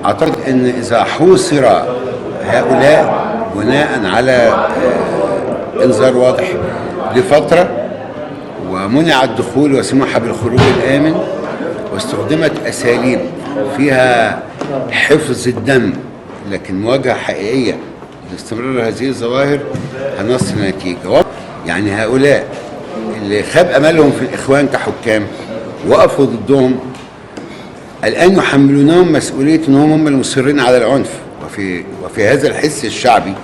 أعتقد أن إذا حوصر هؤلاء بناء على إنذار واضح لفترة ومنع الدخول وسمح بالخروج الآمن واستخدمت أساليب فيها حفظ الدم لكن مواجهة حقيقية لاستمرار هذه الظواهر هنصل نتيجة. يعني هؤلاء اللي خاب أملهم في الإخوان كحكام وقفوا ضدهم الآن يحملونهم مسؤولية أنهم هم المصرين على العنف، وفي هذا الحس الشعبي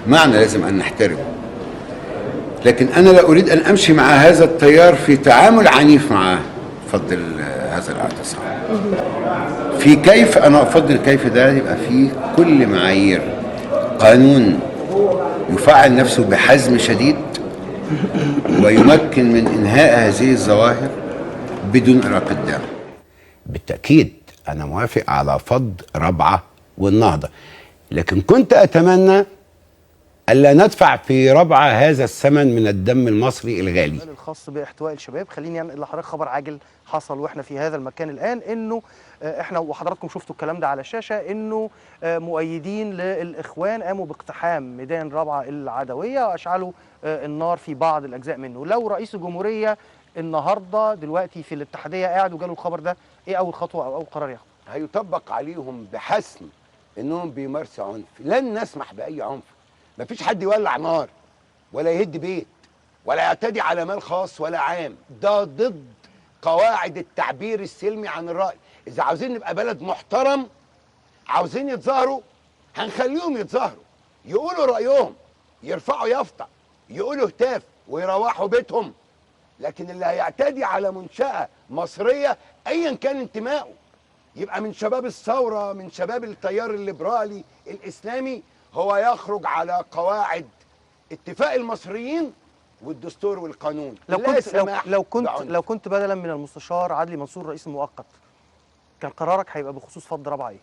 معنى لازم أن نحترمه. لكن أنا لا أريد أن أمشي مع هذا التيار في تعامل عنيف معه. أفضل هذا الاعتصام في كيف، أنا أفضل كيف ده يبقى فيه كل معايير قانون يفعل نفسه بحزم شديد ويمكن من إنهاء هذه الظواهر بدون إراقة دم. بالتأكيد أنا موافق على فض رابعة والنهضة، لكن كنت أتمنى ألا ندفع في رابعة هذا الثمن من الدم المصري الغالي. الخاص باحتواء الشباب، خليني انقل لحضرتك خبر عاجل حصل واحنا في هذا المكان الآن، إنه احنا وحضراتكم شفتوا الكلام ده على الشاشة، إنه مؤيدين للإخوان قاموا باقتحام ميدان رابعة العدوية وأشعلوا النار في بعض الأجزاء منه. لو رئيس الجمهورية النهارده دلوقتي في الاتحادية قاعد وجاله الخبر ده، إيه أول خطوة أو أول قرار ياخده؟ هيطبق عليهم بحسم إنهم بيمارسوا عنف، لن نسمح بأي عنف. مفيش حد يولع نار ولا يهد بيت ولا يعتدي على مال خاص ولا عام، ده ضد قواعد التعبير السلمي عن الرأي. إذا عاوزين نبقى بلد محترم، عاوزين يتظاهروا، هنخليهم يتظاهروا، يقولوا رأيهم، يرفعوا يافطة، يقولوا هتاف ويروحوا بيتهم. لكن اللي هيعتدي على منشأة مصرية أيا كان انتمائه، يبقى من شباب الثورة، من شباب التيار الليبرالي الإسلامي، هو يخرج على قواعد اتفاق المصريين والدستور والقانون. لو كنت بدلا من المستشار عدلي منصور رئيس المؤقت، كان قرارك هيبقى بخصوص فض رابعة ايه؟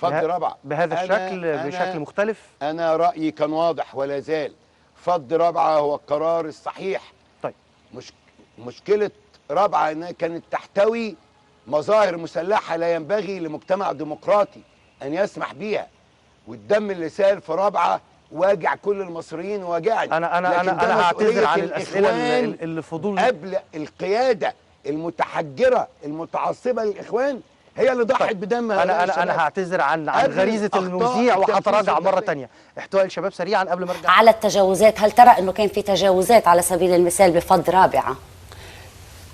فض رابعة بهذا الشكل، بشكل مختلف؟ أنا رأيي كان واضح ولا زال، فض رابعة هو القرار الصحيح. طيب مشكلة رابعة أنها كانت تحتوي مظاهر مسلحة لا ينبغي لمجتمع ديمقراطي أن يسمح بيها، والدم اللي سال في رابعة واجع كل المصريين وواجعني. أنا هعتذر عن الأسئلة اللي فضول قبل القيادة المتحجرة المتعصبة للإخوان هي اللي ضحت بدم. أنا هعتذر عن غريزة المذيع وهتراجع مرة تانية. احتواء الشباب سريعا قبل ما ارجع على التجاوزات، هل ترى انه كان في تجاوزات على سبيل المثال بفض رابعة؟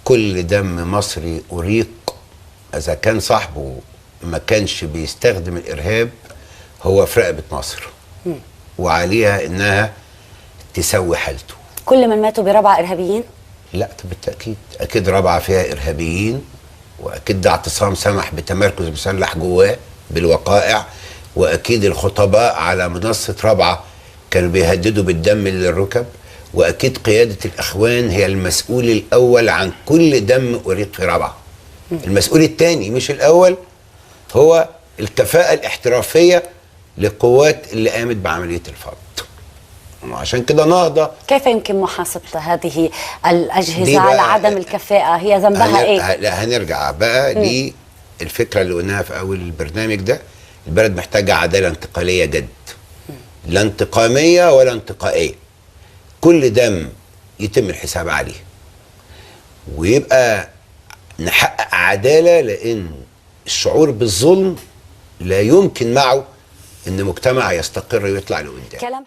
كل دم مصري أريق إذا كان صاحبه ما كانش بيستخدم الإرهاب هو في رقبة مصر، وعليها إنها تسوي حالته. كل من ماتوا برابعة إرهابيين؟ لا بالتأكيد، أكيد رابعة فيها إرهابيين، وأكيد ده اعتصام سمح بتمركز مسلح جواه بالوقائع، وأكيد الخطباء على منصة رابعة كانوا بيهددوا بالدم للركب، وأكيد قيادة الإخوان هي المسؤول الأول عن كل دم أريق في رابعة. المسؤول الثاني مش الأول هو الكفاءة الاحترافية للقوات اللي قامت بعملية الفض. وعشان كده نهضة. كيف يمكن محاسبة هذه الأجهزة على عدم الكفاءة؟ هي ذنبها إيه؟ لا هنرجع بقى للفكرة اللي قلناها في أول البرنامج ده. البلد محتاجة عدالة انتقالية جد، لا انتقامية ولا انتقائية. كل دم يتم الحساب عليه ويبقى نحقق عدالة، لأن الشعور بالظلم لا يمكن معه إن مجتمع يستقر ويطلع لقدام.